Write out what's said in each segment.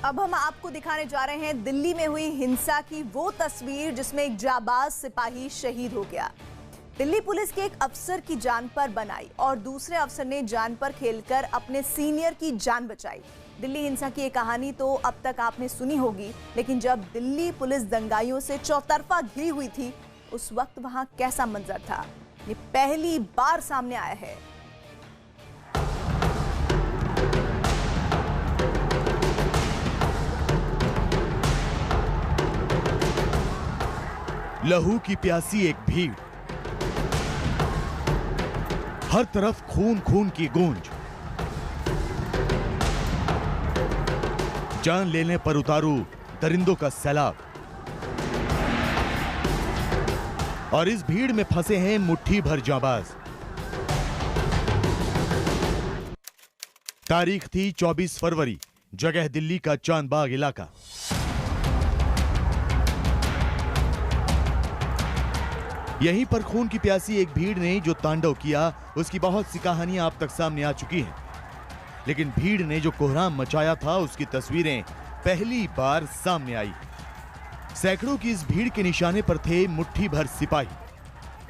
अब हम आपको दिखाने जा रहे हैं दिल्ली में हुई हिंसा की वो तस्वीर जिसमें एक जाबाज सिपाही शहीद हो गया। दिल्ली पुलिस के एक अफसर की जान पर बनाई और दूसरे अफसर ने जान पर खेलकर अपने सीनियर की जान बचाई। दिल्ली हिंसा की ये कहानी तो अब तक आपने सुनी होगी, लेकिन जब दिल्ली पुलिस दंगाइयों से चौतरफा घिरी हुई थी उस वक्त वहां कैसा मंजर था, ये पहली बार सामने आया है। लहू की प्यासी एक भीड़, हर तरफ खून खून की गूंज, जान लेने पर उतारू दरिंदों का सैलाब, और इस भीड़ में फंसे हैं मुट्ठी भर जाबाज। तारीख थी 24 फरवरी, जगह दिल्ली का चांदबाग इलाका। यहीं पर खून की प्यासी एक भीड़ ने जो तांडव किया उसकी बहुत सी कहानियां अब तक सामने आ चुकी हैं, लेकिन भीड़ ने जो कोहराम मचाया था उसकी तस्वीरें पहली बार सामने आई। सैकड़ों की इस भीड़ के निशाने पर थे मुट्ठी भर सिपाही,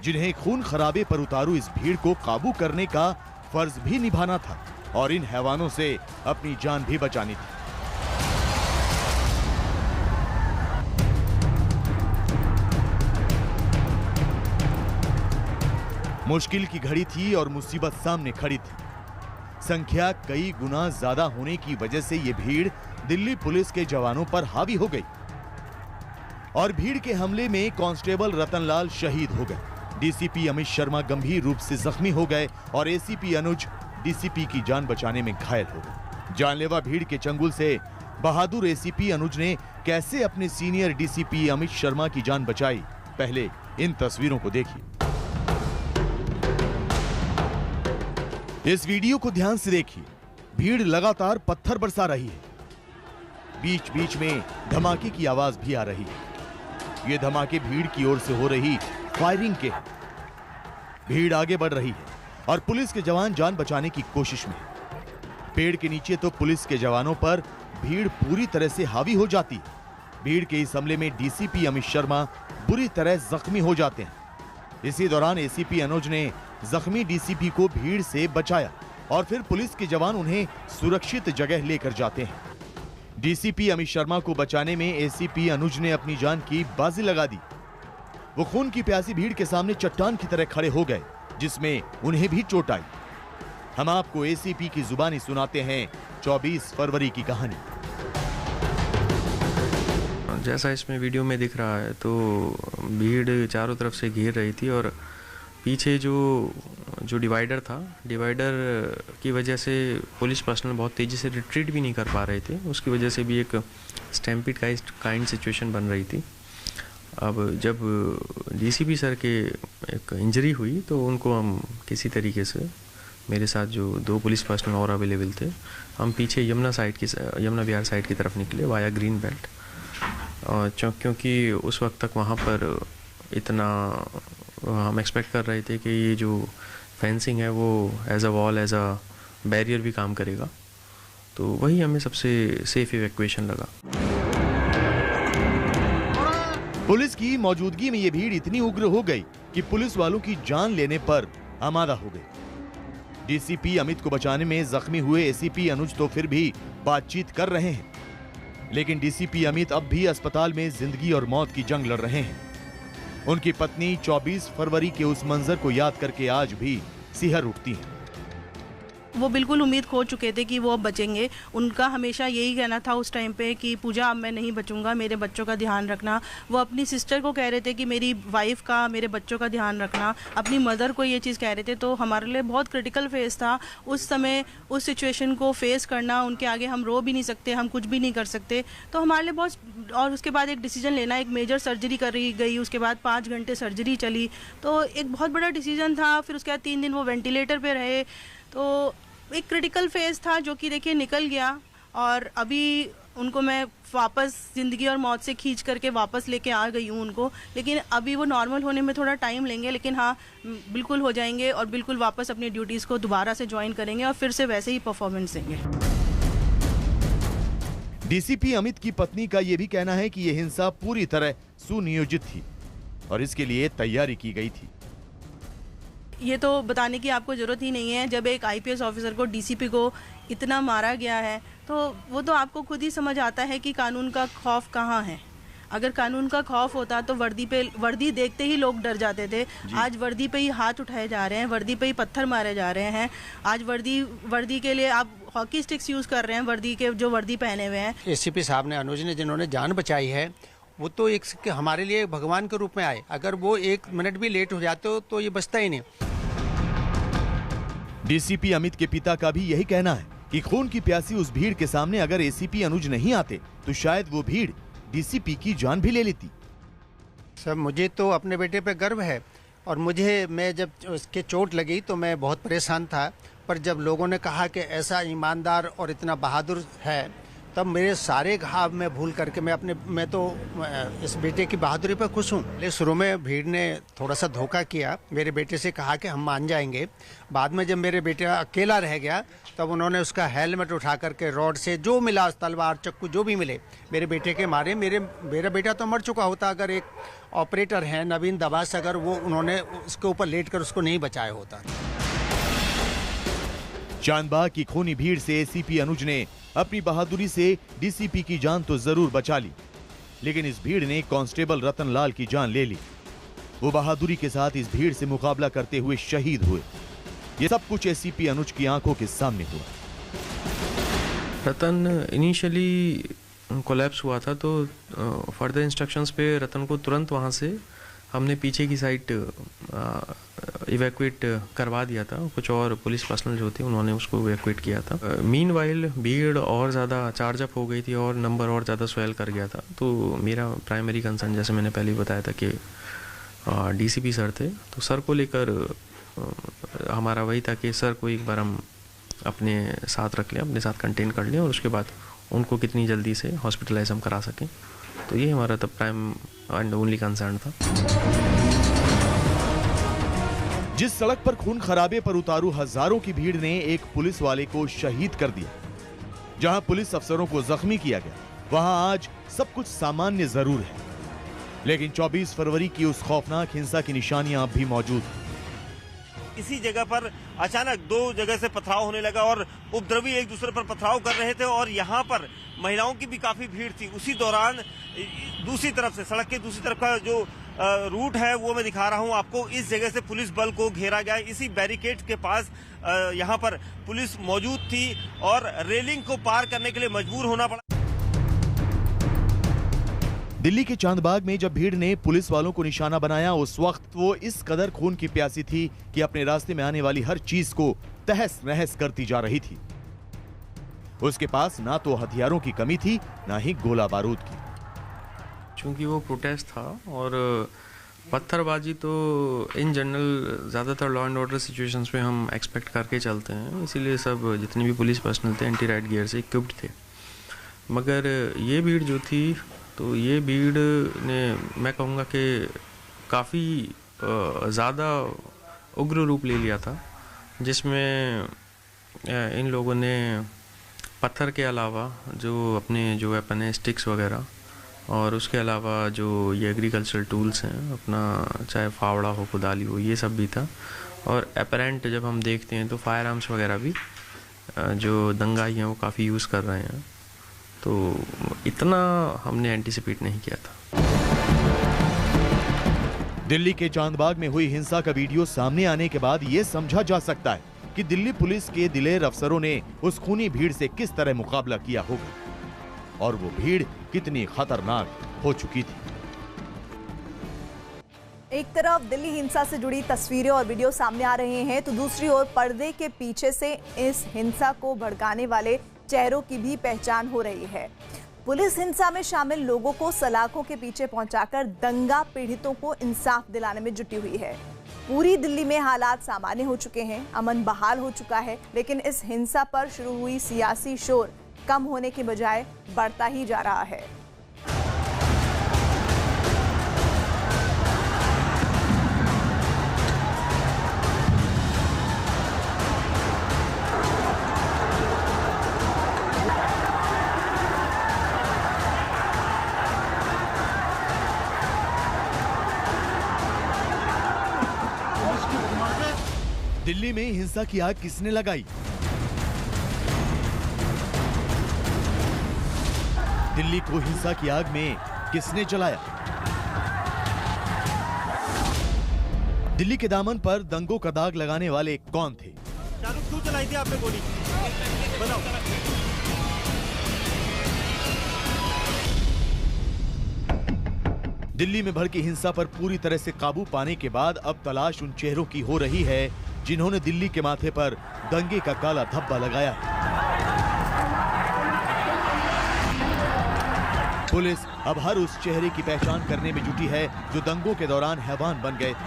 जिन्हें खून खराबे पर उतारू इस भीड़ को काबू करने का फर्ज भी निभाना था और इन हैवानों से अपनी जान भी बचानी थी। मुश्किल की घड़ी थी और मुसीबत सामने खड़ी थी। संख्या कई गुना ज्यादा होने की वजह से यह भीड़ दिल्ली पुलिस के जवानों पर हावी हो गई और भीड़ के हमले में कांस्टेबल रतनलाल शहीद हो गए। डीसीपी अमित शर्मा गंभीर रूप से जख्मी हो गए और एसीपी अनुज डीसीपी की जान बचाने में घायल हो गए। जानलेवा भीड़ के चंगुल से बहादुर एसीपी अनुज ने कैसे अपने सीनियर डीसीपी अमित शर्मा की जान बचाई, पहले इन तस्वीरों को देखिए। इस वीडियो को ध्यान से देखिए। भीड़ लगातार पत्थर बरसा रही है, बीच बीच में धमाके की आवाज भी आ रही है। ये धमाके भीड़ की ओर से हो रही फायरिंग के हैं। भीड़ आगे बढ़ रही है और पुलिस के जवान जान बचाने की कोशिश में। पेड़ के नीचे तो पुलिस के जवानों पर भीड़ पूरी तरह से हावी हो जाती है। भीड़ के इस हमले में डीसीपी अमित शर्मा बुरी तरह जख्मी हो जाते हैं। इसी दौरान एसीपी अनुज ने जख्मी डीसीपी को भीड़ से बचाया और फिर पुलिस के जवान उन्हें सुरक्षित जगह लेकर जाते हैं। डीसीपी अमित शर्मा को बचाने में एसीपी अनुज ने अपनी जान की बाजी लगा दी। वो खून की प्यासी भीड़ के सामने चट्टान की तरह खड़े हो गए, जिसमें उन्हें भी चोट आई। हम आपको एसीपी की जुबानी सुनाते हैं 24 फरवरी की कहानी। जैसा इसमें वीडियो में दिख रहा है तो भीड़ चारों तरफ से घेर रही थी और पीछे जो डिवाइडर था, डिवाइडर की वजह से पुलिस पर्सनल बहुत तेज़ी से रिट्रीट भी नहीं कर पा रहे थे। उसकी वजह से भी एक स्टैम्पिड काइंड सिचुएशन बन रही थी। अब जब डीसीपी सर के एक इंजरी हुई तो उनको हम किसी तरीके से, मेरे साथ जो 2 पुलिस पर्सनल और अवेलेबल थे, हम पीछे यमुना विहार साइड की तरफ निकले वाया ग्रीन बेल्ट। क्योंकि उस वक्त तक वहाँ पर इतना हम एक्सपेक्ट कर रहे थे कि ये जो फेंसिंग है वो as a wall, as a barrier भी काम करेगा, तो वही हमें सबसे सेफ इवैक्यूएशन लगा। पुलिस की मौजूदगी में ये भीड़ इतनी उग्र हो गई कि पुलिस वालों की जान लेने पर आमादा हो गई। डीसीपी अमित को बचाने में जख्मी हुए एसीपी अनुज तो फिर भी बातचीत कर रहे हैं, लेकिन डीसीपी अमित अब भी अस्पताल में जिंदगी और मौत की जंग लड़ रहे हैं। उनकी पत्नी 24 फरवरी के उस मंजर को याद करके आज भी सिहर उठती हैं। वो बिल्कुल उम्मीद खो चुके थे कि वो अब बचेंगे। उनका हमेशा यही कहना था उस टाइम पे कि पूजा अब मैं नहीं बचूंगा, मेरे बच्चों का ध्यान रखना। वो अपनी सिस्टर को कह रहे थे कि मेरी वाइफ का, मेरे बच्चों का ध्यान रखना। अपनी मदर को ये चीज़ कह रहे थे। तो हमारे लिए बहुत क्रिटिकल फेज था उस समय। उस सिचुएशन को फेस करना, उनके आगे हम रो भी नहीं सकते, हम कुछ भी नहीं कर सकते। तो हमारे लिए बहुत, और उसके बाद एक डिसीजन लेना, एक मेजर सर्जरी करी गई, उसके बाद 5 घंटे सर्जरी चली, तो एक बहुत बड़ा डिसीजन था। फिर उसके बाद 3 दिन वो वेंटिलेटर पे रहे। तो एक क्रिटिकल फेज था जो कि देखिए निकल गया और अभी उनको मैं वापस ज़िंदगी और मौत से खींच करके वापस लेके आ गई हूँ उनको। लेकिन अभी वो नॉर्मल होने में थोड़ा टाइम लेंगे, लेकिन हाँ बिल्कुल हो जाएंगे और बिल्कुल वापस अपनी ड्यूटीज़ को दोबारा से ज्वाइन करेंगे और फिर से वैसे ही परफॉर्मेंस देंगे। डीसीपी अमित की पत्नी का यह भी कहना है कि यह हिंसा पूरी तरह सुनियोजित थी और इसके लिए तैयारी की गई थी। ये तो बताने की आपको ज़रूरत ही नहीं है, जब एक आईपीएस ऑफिसर को, डीसीपी को इतना मारा गया है तो वो तो आपको खुद ही समझ आता है कि कानून का खौफ कहाँ है। अगर कानून का खौफ होता तो वर्दी देखते ही लोग डर जाते थे। आज वर्दी पे ही हाथ उठाए जा रहे हैं, वर्दी पे ही पत्थर मारे जा रहे हैं। आज वर्दी के लिए आप हॉकी स्टिक्स यूज़ कर रहे हैं, वर्दी के जो वर्दी पहने हुए हैं। एसीपी साहब ने, अनुज ने, जिन्होंने जान बचाई है, वो तो एक हमारे लिए भगवान के रूप में आए। अगर वो 1 मिनट भी लेट हो जाते तो ये बचता ही नहीं। डीसीपी अमित के पिता का भी यही कहना है कि खून की प्यासी उस भीड़ के सामने अगर एसीपी अनुज नहीं आते तो शायद वो भीड़ डीसीपी की जान भी ले लेती। सर, मुझे तो अपने बेटे पे गर्व है और मैं जब उसके चोट लगी तो मैं बहुत परेशान था, पर जब लोगों ने कहा कि ऐसा ईमानदार और इतना बहादुर है, तब मेरे सारे घाव में भूल करके मैं तो इस बेटे की बहादुरी पर खुश हूँ। शुरू में भीड़ ने थोड़ा सा धोखा किया, मेरे बेटे से कहा कि हम मान जाएंगे। बाद में जब मेरे बेटा अकेला रह गया तब उन्होंने उसका हेलमेट उठा करके रॉड से जो मिला, तलवार, चक्कू जो भी मिले, मेरे बेटे के मारे। मेरा बेटा तो मर चुका होता अगर एक ऑपरेटर है नवीन दबास, अगर वो उन्होंने उसके ऊपर लेट कर उसको नहीं बचाया होता। चांदबाग की खूनी भीड़ से एसीपी अनुज ने अपनी बहादुरी से डीसीपी की जान तो जरूर बचा ली, लेकिन इस भीड़ ने कांस्टेबल रतनलाल की जान ले ली। वो बहादुरी के साथ इस भीड़ से मुकाबला करते हुए शहीद हुए। ये सब कुछ एसीपी अनुज की आंखों के सामने हुआ। रतन इनिशियली कोलैप्स हुआ था तो फर्दर इंस्ट्रक्शंस पे रतन को तुरंत वहाँ से हमने पीछे की साइड इवैक्यूएट करवा दिया था। कुछ और पुलिस पर्सनल जो थे उन्होंने उसको इवैक्यूएट किया था। मीनवाइल भीड़ और ज़्यादा चार्ज अप हो गई थी और नंबर और ज़्यादा स्वेल कर गया था। तो मेरा प्राइमरी कंसर्न, जैसे मैंने पहले बताया था कि डीसीपी सर थे, तो सर को लेकर हमारा वही था कि सर को एक बार हम अपने साथ रख लें, अपने साथ कंटेन कर लें और उसके बाद उनको कितनी जल्दी से हॉस्पिटलाइज हम करा सकें। तो ये हमारा तब प्राइम एंड ओनली कंसर्न था। जिस सड़क पर खून खराबे पर उतारू हजारों की भीड़ ने एक पुलिस वाले को शहीद कर दिया, जहां पुलिस अफसरों को जख्मी किया गया, वहां आज सब कुछ सामान्य जरूर है, लेकिन 24 फरवरी की उस खौफनाक हिंसा की निशानियां अब भी मौजूद हैं। इसी जगह पर अचानक 2 जगह से पथराव होने लगा और उपद्रवी एक दूसरे पर पथराव कर रहे थे और यहाँ पर महिलाओं की भी काफी भीड़ थी। उसी दौरान दूसरी तरफ से, सड़क के दूसरी तरफ का जो रूट है वो मैं दिखा रहा हूँ आपको। इस जगह से पुलिस बल को घेरा गया। इसी बैरिकेड के पास यहाँ पर पुलिस मौजूद थी और रेलिंग को पार करने के लिए मजबूर होना पड़ा। दिल्ली के चांदबाग में जब भीड़ ने पुलिस वालों को निशाना बनाया, उस वक्त वो इस कदर खून की प्यासी थी कि अपने रास्ते में आने वाली हर चीज को तहस नहस करती जा रही थी। उसके पास ना तो हथियारों की कमी थी, ना ही गोला बारूद की। चूंकि वो प्रोटेस्ट था और पत्थरबाजी तो इन जनरल ज़्यादातर लॉ एंड ऑर्डर सिचुएशंस में हम एक्सपेक्ट करके चलते हैं, इसीलिए सब जितने भी पुलिस पर्सनल थे एंटी राइट गियर से इक्विप्ड थे। मगर ये भीड़ जो थी, तो ये भीड़ ने, मैं कहूँगा कि काफ़ी ज़्यादा उग्र रूप ले लिया था, जिसमें इन लोगों ने पत्थर के अलावा जो अपने जो वेपन है, स्टिक्स वगैरह, और उसके अलावा जो ये एग्रीकल्चरल टूल्स हैं अपना, चाहे फावड़ा हो, कुदाली हो, ये सब भी था। और अपरेंट जब हम देखते हैं तो फायर आर्म्स वगैरह भी जो दंगाई हैं वो काफ़ी यूज़ कर रहे हैं। तो इतना हमने एंटिसिपेट नहीं किया था। दिल्ली के चांदबाग में हुई हिंसा का वीडियो सामने आने के बाद ये समझा जा सकता है कि दिल्ली पुलिस के दिलेर अफसरों ने उस खूनी भीड़ से किस तरह मुकाबला किया होगा और वो भीड़ कितनी खतरनाक हो चुकी थी। एक तरफ दिल्ली हिंसा से जुड़ी तस्वीरें और वीडियो सामने आ रहे हैं, तो दूसरी ओर पर्दे के पीछे से इस हिंसा को भड़काने वाले चेहरों की भी पहचान हो रही है। पुलिस हिंसा में शामिल लोगों को सलाखों के पीछे पहुंचाकर दंगा पीड़ितों को इंसाफ दिलाने में जुटी हुई है। पूरी दिल्ली में हालात सामान्य हो चुके हैं, अमन बहाल हो चुका है, लेकिन इस हिंसा पर शुरू हुई सियासी शोर कम होने के बजाय बढ़ता ही जा रहा है। दिल्ली में हिंसा की आग किसने लगाई? दिल्ली को हिंसा की आग में किसने जलाया? दिल्ली के दामन पर दंगों का दाग लगाने वाले कौन थे? शाहरुख, क्यों चलाई थी आपने गोली? बताओ। दिल्ली में भड़की हिंसा पर पूरी तरह से काबू पाने के बाद अब तलाश उन चेहरों की हो रही है जिन्होंने दिल्ली के माथे पर दंगे का काला धब्बा लगाया। पुलिस अब हर उस चेहरे की पहचान करने में जुटी है जो दंगों के दौरान हैवान बन गए थे।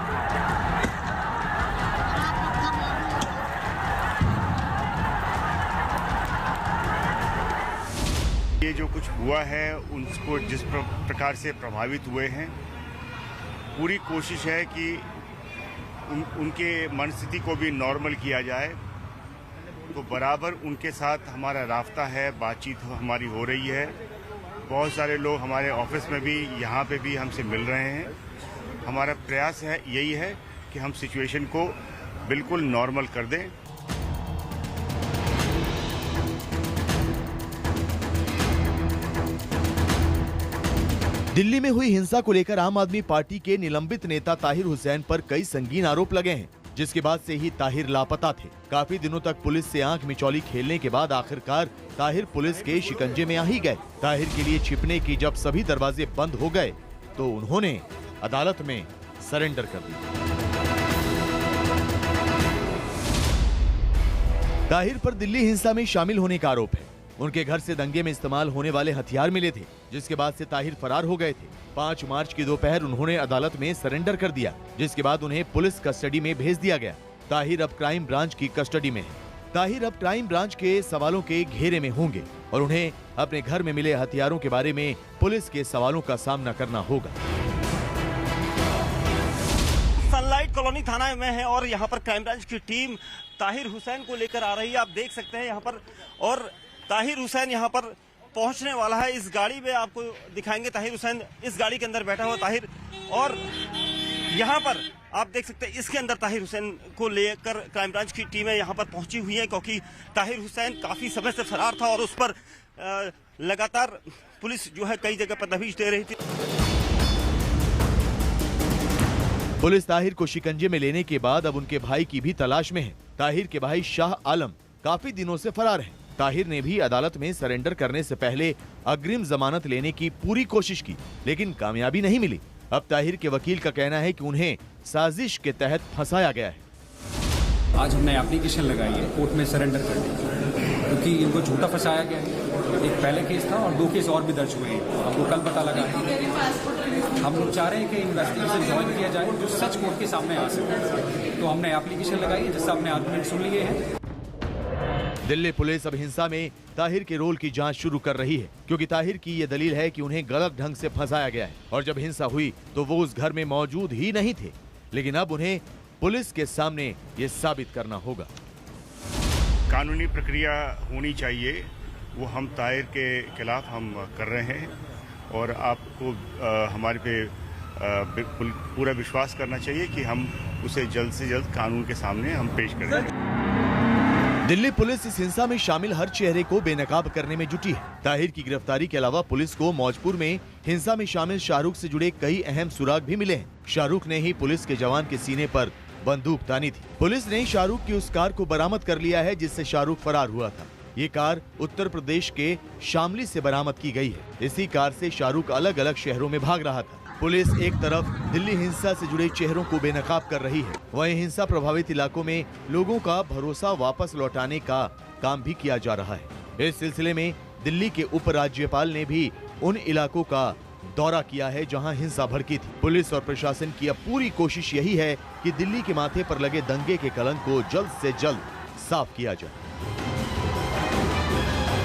ये जो कुछ हुआ है उनको जिस प्रकार से प्रभावित हुए हैं, पूरी कोशिश है कि उनके मनस्थिति को भी नॉर्मल किया जाए। तो बराबर उनके साथ हमारा राब्ता है, बातचीत हमारी हो रही है। बहुत सारे लोग हमारे ऑफिस में भी, यहाँ पे भी हमसे मिल रहे हैं। हमारा प्रयास है यही है कि हम सिचुएशन को बिल्कुल नॉर्मल कर दें। दिल्ली में हुई हिंसा को लेकर आम आदमी पार्टी के निलंबित नेता ताहिर हुसैन पर कई संगीन आरोप लगे हैं, जिसके बाद से ही ताहिर लापता थे। काफी दिनों तक पुलिस से आंख मिचौली खेलने के बाद आखिरकार ताहिर पुलिस के शिकंजे में आ ही गए। ताहिर के लिए छिपने की जब सभी दरवाजे बंद हो गए तो उन्होंने अदालत में सरेंडर कर दिया। ताहिर पर दिल्ली हिंसा में शामिल होने का आरोप है। उनके घर से दंगे में इस्तेमाल होने वाले हथियार मिले थे, जिसके बाद से ताहिर फरार हो गए थे। 5 मार्च की दोपहर उन्होंने अदालत में सरेंडर कर दिया, जिसके बाद उन्हें पुलिस कस्टडी में भेज दिया गया। ताहिर अब क्राइम ब्रांच की कस्टडी में है। ताहिर अब क्राइम ब्रांच के सवालों के घेरे में होंगे और उन्हें अपने घर में मिले हथियारों के बारे में पुलिस के सवालों का सामना करना होगा। सनलाइट कॉलोनी थाना में है और यहाँ पर क्राइम ब्रांच की टीम ताहिर हुसैन को लेकर आ रही है। आप देख सकते हैं यहाँ पर, और ताहिर हुसैन यहाँ पर पहुंचने वाला है। इस गाड़ी में आपको दिखाएंगे ताहिर हुसैन इस गाड़ी के अंदर बैठा हुआ ताहिर, और यहाँ पर आप देख सकते हैं इसके अंदर ताहिर हुसैन को लेकर क्राइम ब्रांच की टीमें यहाँ पर पहुंची हुई है, क्योंकि ताहिर हुसैन काफी समय से फरार था और उस पर लगातार पुलिस जो है कई जगह पर दबिश दे रही थी। पुलिस ताहिर को शिकंजे में लेने के बाद अब उनके भाई की भी तलाश में है। ताहिर के भाई शाह आलम काफी दिनों से फरार है। ताहिर ने भी अदालत में सरेंडर करने से पहले अग्रिम जमानत लेने की पूरी कोशिश की, लेकिन कामयाबी नहीं मिली। अब ताहिर के वकील का कहना है कि उन्हें साजिश के तहत फंसाया गया है। आज हमने एप्लीकेशन लगाई है कोर्ट में सरेंडर करने की, क्योंकि इनको झूठा फंसाया गया है। एक पहले केस था और 2 केस और भी दर्ज हुए हैं। हमको कल पता लगा। हम लोग चाह रहे हैं कि इन्वेस्टिगेशन ज्वाइन किया जाए जो सच कोर्ट के सामने आ सके। तो हमने एप्लीकेशन लगाई है जिससे हमने आर्गुमेंट सुन लिए हैं। दिल्ली पुलिस अब हिंसा में ताहिर के रोल की जांच शुरू कर रही है, क्योंकि ताहिर की ये दलील है कि उन्हें गलत ढंग से फंसाया गया है और जब हिंसा हुई तो वो उस घर में मौजूद ही नहीं थे। लेकिन अब उन्हें पुलिस के सामने ये साबित करना होगा। कानूनी प्रक्रिया होनी चाहिए, वो हम ताहिर के खिलाफ हम कर रहे हैं और आपको हमारे पे बिल्कुल पूरा विश्वास करना चाहिए कि हम उसे जल्द से जल्द कानून के सामने हम पेश करेंगे। दिल्ली पुलिस इस हिंसा में शामिल हर चेहरे को बेनकाब करने में जुटी है। ताहिर की गिरफ्तारी के अलावा पुलिस को मौजपुर में हिंसा में शामिल शाहरुख से जुड़े कई अहम सुराग भी मिले हैं। शाहरुख ने ही पुलिस के जवान के सीने पर बंदूक तानी थी। पुलिस ने शाहरुख की उस कार को बरामद कर लिया है जिससे शाहरुख फरार हुआ था। ये कार उत्तर प्रदेश के शामली से बरामद की गई है। इसी कार से शाहरुख अलग अलग शहरों में भाग रहा था। पुलिस एक तरफ दिल्ली हिंसा से जुड़े चेहरों को बेनकाब कर रही है, वहीं हिंसा प्रभावित इलाकों में लोगों का भरोसा वापस लौटाने का काम भी किया जा रहा है। इस सिलसिले में दिल्ली के उपराज्यपाल ने भी उन इलाकों का दौरा किया है जहां हिंसा भड़की थी। पुलिस और प्रशासन की अब पूरी कोशिश यही है कि दिल्ली के माथे पर लगे दंगे के कलंक को जल्द से जल्द साफ किया जाए।